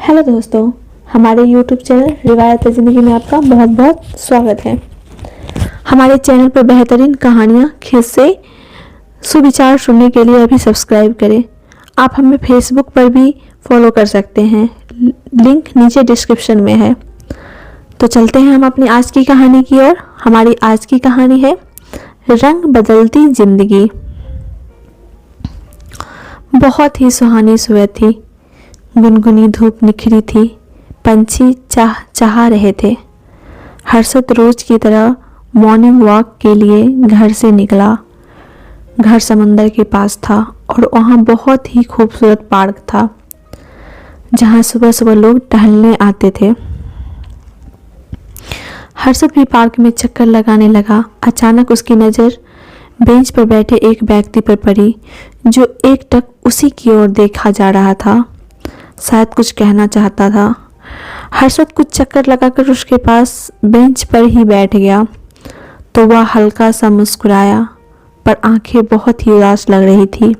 Hello दोस्तों, हमारे YouTube channel रिवायत ज़िंदगी में आपका बहुत बहुत स्वागत है। हमारे चैनल पर बेहतरीन कहानियाँ, किस्से, सुविचार सुनने के लिए अभी सब्सक्राइब करें। आप हमें फेसबुक पर भी फॉलो कर सकते हैं, लिंक नीचे डिस्क्रिप्शन में है। तो चलते हैं हम अपनी आज की कहानी की ओर। हमारी आज की कहानी है रंग बदलती जिंदगी। बहुत ही सुहानी सुबह थी। गुनगुनी धूप निखरी थी। पंछी चाह रहे थे। हर्षद रोज की तरह मॉर्निंग वॉक के लिए घर से निकला। घर समुंदर के पास था और वहाँ बहुत ही खूबसूरत पार्क था जहाँ सुबह सुबह लोग टहलने आते थे। हर्षद भी पार्क में चक्कर लगाने लगा। अचानक उसकी नज़र बेंच पर बैठे एक व्यक्ति पर पड़ी जो एकटक उसी की ओर देखा जा रहा था। शायद कुछ कहना चाहता था। हर्षद कुछ चक्कर लगाकर उसके पास बेंच पर ही बैठ गया तो वह हल्का सा मुस्कुराया, पर आंखें बहुत ही उदास लग रही थी।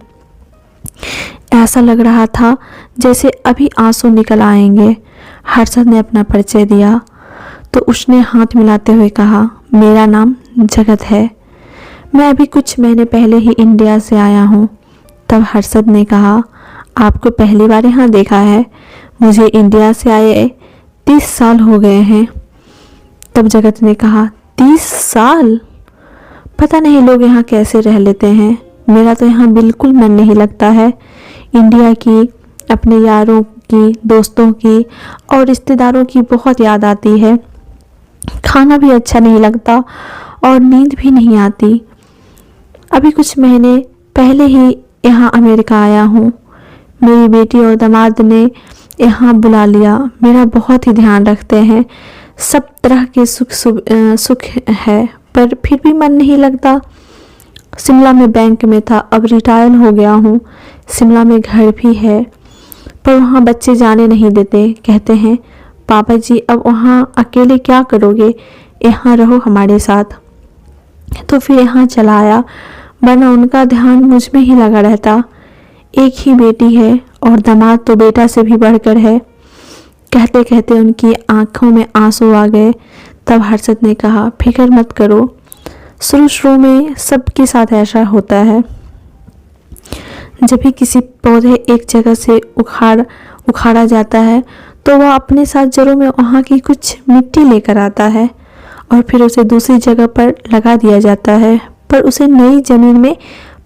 ऐसा लग रहा था जैसे अभी आंसू निकल आएंगे। हर्षद ने अपना परिचय दिया तो उसने हाथ मिलाते हुए कहा, मेरा नाम जगत है। मैं अभी कुछ महीने पहले ही इंडिया से आया हूँ। तब हर्षद ने कहा, आपको पहली बार यहाँ देखा है। मुझे इंडिया से आए 30 साल हो गए हैं। तब जगत ने कहा, 30 साल? पता नहीं लोग यहाँ कैसे रह लेते हैं। मेरा तो यहाँ बिल्कुल मन नहीं लगता है। इंडिया की, अपने यारों की, दोस्तों की और रिश्तेदारों की बहुत याद आती है। खाना भी अच्छा नहीं लगता और नींद भी नहीं आती। अभी कुछ महीने पहले ही यहाँ अमेरिका आया हूँ। मेरी बेटी और दामाद ने यहाँ बुला लिया। मेरा बहुत ही ध्यान रखते हैं। सब तरह के सुख है, पर फिर भी मन नहीं लगता। शिमला में बैंक में था, अब रिटायर हो गया हूँ। शिमला में घर भी है, पर वहाँ बच्चे जाने नहीं देते। कहते हैं, पापा जी अब वहाँ अकेले क्या करोगे, यहाँ रहो हमारे साथ। तो फिर यहाँ चला आया, वरना उनका ध्यान मुझ में ही लगा रहता। एक ही बेटी है और दामाद तो बेटा से भी बढ़कर है। कहते कहते उनकी आंखों में आंसू आ गए। तब हर्षद ने कहा, फिक्र मत करो, शुरू में सबके साथ ऐसा होता है। जब भी किसी पौधे एक जगह से उखाड़ा जाता है तो वह अपने साथ जड़ों में वहाँ की कुछ मिट्टी लेकर आता है और फिर उसे दूसरी जगह पर लगा दिया जाता है। पर उसे नई जमीन में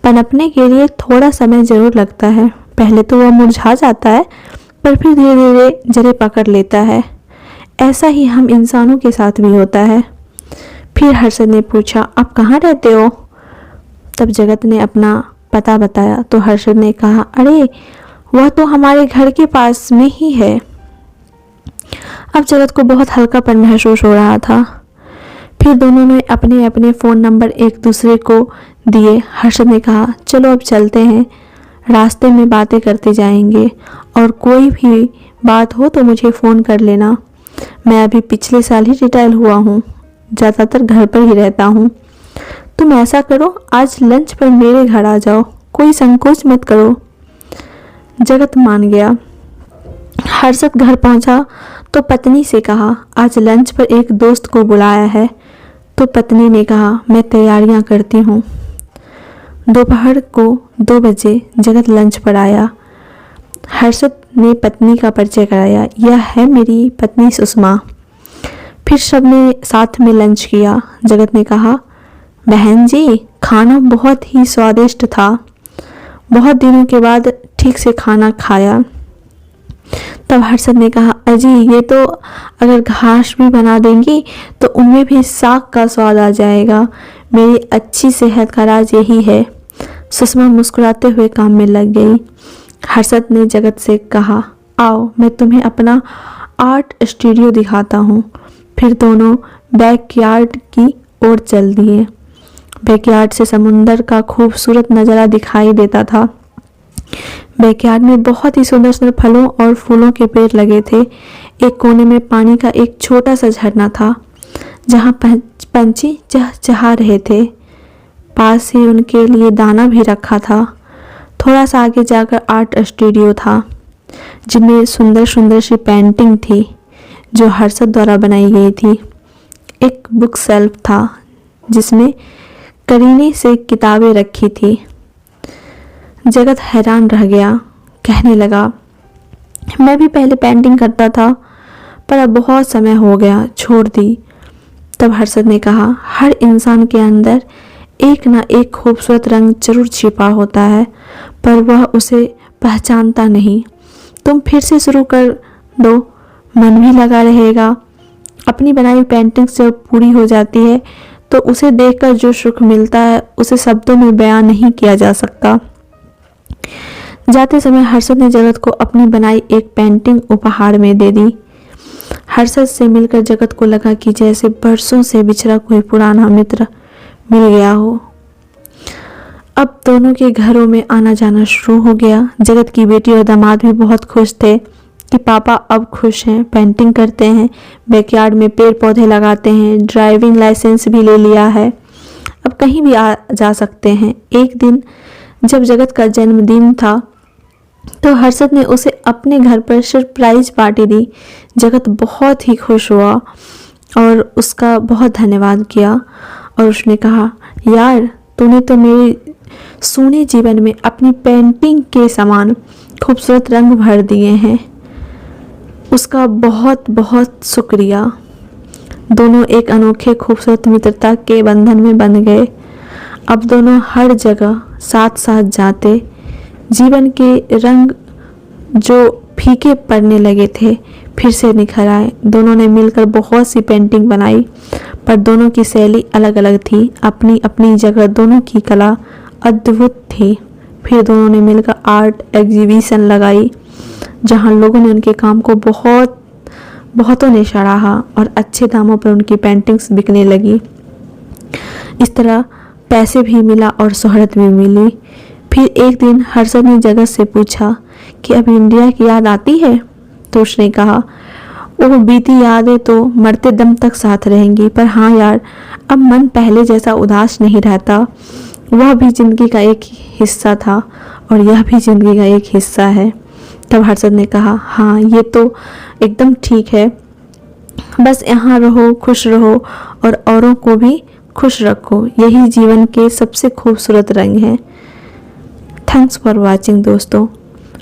पनपने के लिए थोड़ा समय जरूर लगता है। पहले तो वह मुरझा जाता है, पर फिर धीरे धीरे जड़ें पकड़ लेता है। ऐसा ही हम इंसानों के साथ भी होता है। फिर हर्षद ने पूछा, आप कहाँ रहते हो? तब जगत ने अपना पता बताया तो हर्षद ने कहा, अरे वह तो हमारे घर के पास में ही है। अब जगत को बहुत हल्कापन महसूस हो रहा था। फिर दोनों ने अपने अपने फ़ोन नंबर एक दूसरे को दिए। हर्षद ने कहा, चलो अब चलते हैं, रास्ते में बातें करते जाएंगे और कोई भी बात हो तो मुझे फ़ोन कर लेना। मैं अभी पिछले साल ही रिटायर हुआ हूँ, ज़्यादातर घर पर ही रहता हूँ। तुम ऐसा करो, आज लंच पर मेरे घर आ जाओ, कोई संकोच मत करो। जगत मान गया। हर्षद घर पहुँचा तो पत्नी से कहा, आज लंच पर एक दोस्त को बुलाया है। तो पत्नी ने कहा, मैं तैयारियां करती हूँ। दोपहर को 2 बजे जगत लंच पर आया। हर्षद ने पत्नी का परिचय कराया, यह है मेरी पत्नी सुषमा। फिर सबने साथ में लंच किया। जगत ने कहा, बहन जी खाना बहुत ही स्वादिष्ट था। बहुत दिनों के बाद ठीक से खाना खाया। तब हर्षद ने कहा, अजी ये तो अगर घास भी बना देंगी तो उनमें भी साग का स्वाद आ जाएगा। मेरी अच्छी सेहत का राज यही है। सुषमा मुस्कुराते हुए काम में लग गई। हर्षद ने जगत से कहा, आओ मैं तुम्हें अपना आर्ट स्टूडियो दिखाता हूँ। फिर दोनों बैकयार्ड की ओर चल दिए। बैकयार्ड से समुंदर का खूबसूरत नज़ारा दिखाई देता था। बैकयार्ड में बहुत ही सुंदर सुंदर फलों और फूलों के पेड़ लगे थे। एक कोने में पानी का एक छोटा सा झरना था जहाँ पंछी चहचहा रहे थे। पास ही उनके लिए दाना भी रखा था। थोड़ा सा आगे जाकर आर्ट स्टूडियो था जिनमें सुंदर सुंदर सी पेंटिंग थी जो हर्षद द्वारा बनाई गई थी। एक बुक शेल्फ था जिसमें करीने से किताबें रखी थी। जगत हैरान रह गया, कहने लगा, मैं भी पहले पेंटिंग करता था पर अब बहुत समय हो गया, छोड़ दी। तब हर्षद ने कहा, हर इंसान के अंदर एक ना एक खूबसूरत रंग जरूर छिपा होता है पर वह उसे पहचानता नहीं। तुम फिर से शुरू कर दो, मन भी लगा रहेगा। अपनी बनाई पेंटिंग जब पूरी हो जाती है तो उसे देखकर जो सुख मिलता है उसे शब्दों में बयां नहीं किया जा सकता। जाते समय हर्षद ने जगत को अपनी बनाई एक पेंटिंग उपहार में दे दी। हर्षद से मिलकर जगत को लगा कि जैसे बरसों से बिछड़ा कोई पुराना मित्र मिल गया हो। अब दोनों के घरों में आना जाना शुरू हो गया। जगत की बेटी और दामाद भी बहुत खुश थे कि पापा अब खुश हैं, पेंटिंग करते हैं, बैकयार्ड में पेड़ पौधे लगाते हैं, ड्राइविंग लाइसेंस भी ले लिया है, अब कहीं भी आ जा सकते हैं। एक दिन जब जगत का जन्मदिन था तो हर्षद ने उसे अपने घर पर सरप्राइज पार्टी दी। जगत बहुत ही खुश हुआ और उसका बहुत धन्यवाद किया और उसने कहा, यार तूने तो मेरे सोने जीवन में अपनी पेंटिंग के समान खूबसूरत रंग भर दिए हैं। उसका बहुत बहुत शुक्रिया। दोनों एक अनोखे खूबसूरत मित्रता के बंधन में बंध गए। अब दोनों हर जगह साथ साथ जाते। जीवन के रंग जो फीके पड़ने लगे थे फिर से निखर आए। दोनों ने मिलकर बहुत सी पेंटिंग बनाई पर दोनों की शैली अलग अलग थी। अपनी अपनी जगह दोनों की कला अद्भुत थी। फिर दोनों ने मिलकर आर्ट एग्जीबिशन लगाई जहां लोगों ने उनके काम को बहुतों ने सराहा और अच्छे दामों पर उनकी पेंटिंग्स बिकने लगी। इस तरह पैसे भी मिला और शोहरत भी मिली। फिर एक दिन हर्षद ने जगत से पूछा कि अब इंडिया की याद आती है? तो उसने कहा, वो बीती यादें तो मरते दम तक साथ रहेंगी, पर हाँ यार, अब मन पहले जैसा उदास नहीं रहता। वह भी जिंदगी का एक हिस्सा था और यह भी जिंदगी का एक हिस्सा है। तब हर्षद ने कहा, हाँ ये तो एकदम ठीक है, बस यहाँ रहो, खुश रहो और औरों को भी खुश रखो, यही जीवन के सबसे खूबसूरत रंग हैं। थैंक्स फॉर वॉचिंग दोस्तों।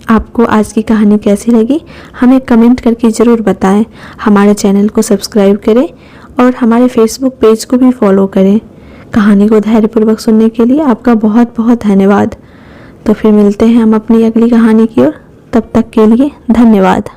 आपको आज की कहानी कैसी लगी हमें कमेंट करके ज़रूर बताएं। हमारे चैनल को सब्सक्राइब करें और हमारे फेसबुक पेज को भी फॉलो करें। कहानी को धैर्यपूर्वक सुनने के लिए आपका बहुत बहुत धन्यवाद। तो फिर मिलते हैं हम अपनी अगली कहानी की ओर। तब तक के लिए धन्यवाद।